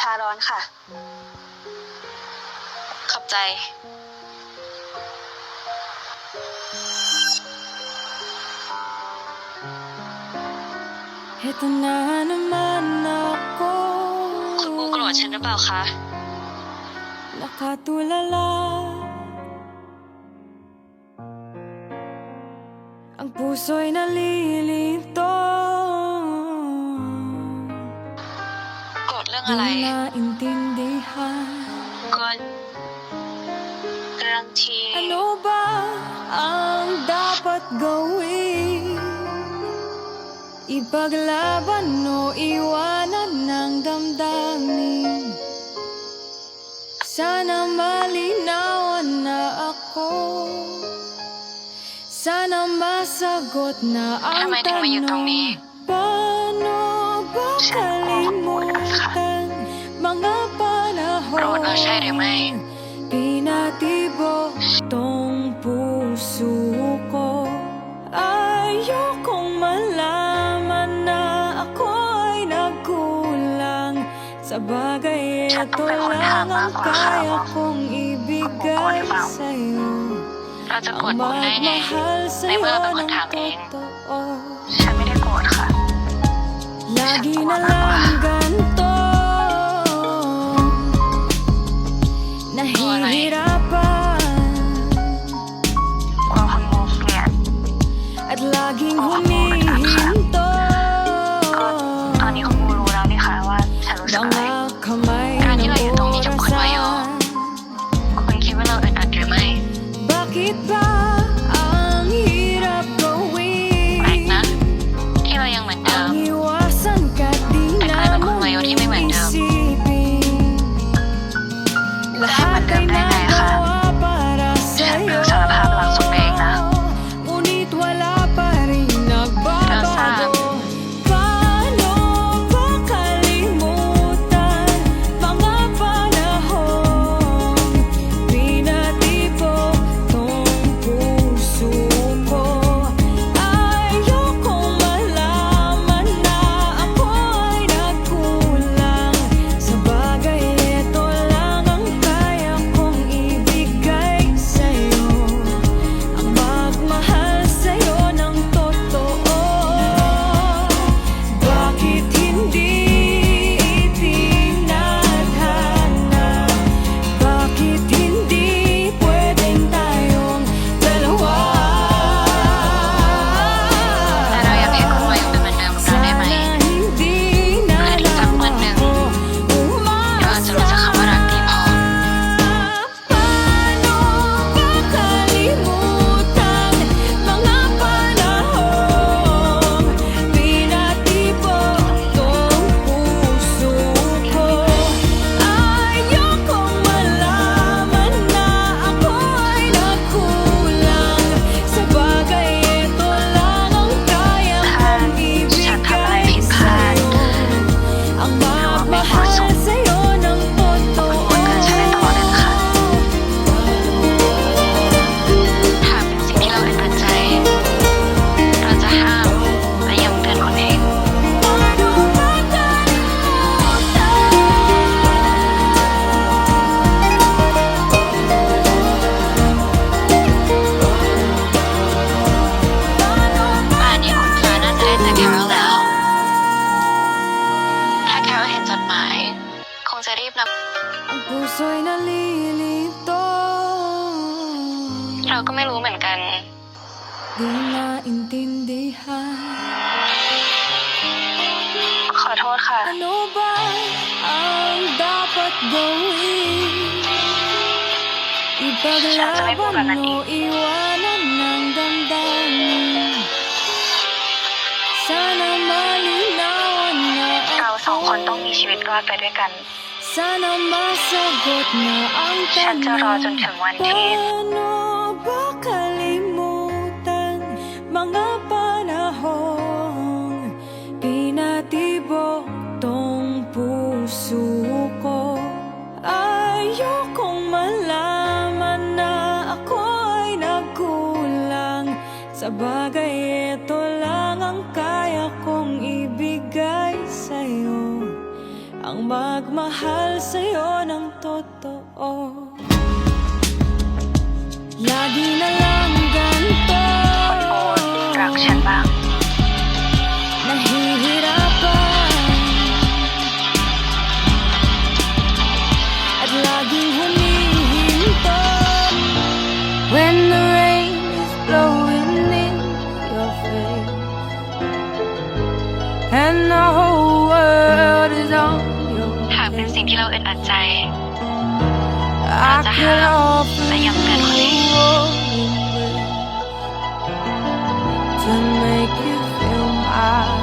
ชาร้อนค่ะขอบใจ Ito na naman ako. คุณบูโกรธฉันหรือเปล่าคะ Nakatulala. Ang puso'y nalilito. โกรธเรื่องอะไร Di naintindihan. ก็เรื่องที่ Ano ba ang dapat gawin? Ipaglaban o iwanan ng damdamin? Sana malinawan na ako. Sana masagot na ทำ ang ไมถึงมาอยู่ตรงนี้ Paano ba ฉันกลัวขโมยค่ะ kalimutan mga โกรธแล้วใช่หรือไม่ panahon pinatibok tong puso ko? Ayokong malaman na ako ay nagkulang. Sa bagay, ito lang ang kaya kong ibigay sa'yo. เราจะโกรธ Ang คุณได้ไง magmahal ในเมื่อ sa'yo เราเป็นคน ng ถามเอง totoo. ฉันไม่ได้โกรธค่ะ Lagi na lang ganito. Nahihirapan กลัวคุณบูเกลียด at laging humihinto. ก็ตอนนี้คุณบูรู้แล้วนี่ค่ะว่าฉันรู้สึกอะไร Mga kamay การที่ ng เราอยู่ตรงนี้กับคุณวาโย orasan. คุณคิดว่าเราอึดอัดหรือไม่ Bakit ba ang hirap แปลก gawin? นะ ที่เรายังเหมือนเดิม Ang iwasan ka't di แต่กลาย na เป็นคุณวาโยที่ไม่เหมือน mong เดิม isipin. จะให้เหมือนเดิมได้ไงคะ para ฉัน sa'yo. รู้สารภาพรักสุดเองนะ Ngunit wala pa rin Rosa. nagbabago. Paano ba kalimutan mga panahon pinatibok tong puso ko? Ayokong malaman na ako ay nagkulang. Sa bagay, ito lang ang kaya kong ibigay sa'yo. Ang magmahal sa'yo ng totoo. Bakit hindi itinadhana? Bakit hindi pwedeng tayong dalawa? แต่เราอยากให้คุณวาโยเป็นเหมือนเดิมกับเราได้ไหม Sana hindi na lang ako Ikaw ang sagot sa kamarang di po. Paano ba kalimutan mga panahon pinatibok tong puso ko? Ayokong malaman na ako ay nagkulang. Sa bagay, ito lang ang kaya kong ibigay sa'yo. Ang magmahal sa'yo ng totoo. ฉันได้ต่อเลยนะคะหากเป็นสิ่งที่เราอึดอัดใจ เราจะห้ามและย้ำเตือนคนเอง Paano ba kalimutan? ป่านนี้คุณฟ้าน่าจะได้เจอแคโรลแล้ว ถ้าแคโรลเห็นจดหมาย คงจะรีบน Ang puso'y nalilito. เราก็ไม่รู้เหมือนกัน Di naintindihan. ขอโทษค่ะ Ano ba ang dapat gawin? Ipaglaban o iwanan ng damdamin? Sana malinawan na เราสองคนต้อง ako. มีชีวิตรอดไปด้วยกัน Sana masagot na ang ฉันจะรอจน tanong. ถึงวันที่ Paano ba kalimutan mga panahon pinatibok tong puso ko? Ayokong malaman na ako ay nagkulang. Sa bagay, ito lang ang kaya kong ibigay sa'yo. ang magmahal sa'yo ng totoo. Lagi na lang ganito, Production Bank. nahihirapan at laging humihinto. When the rain is blowing in your face and the whole world is on your หากเป็นสิ่งที่เราอึดอัดใจ Iจะ could ห้าม offer และย้ำเตือนคนอื่น you to make you feel my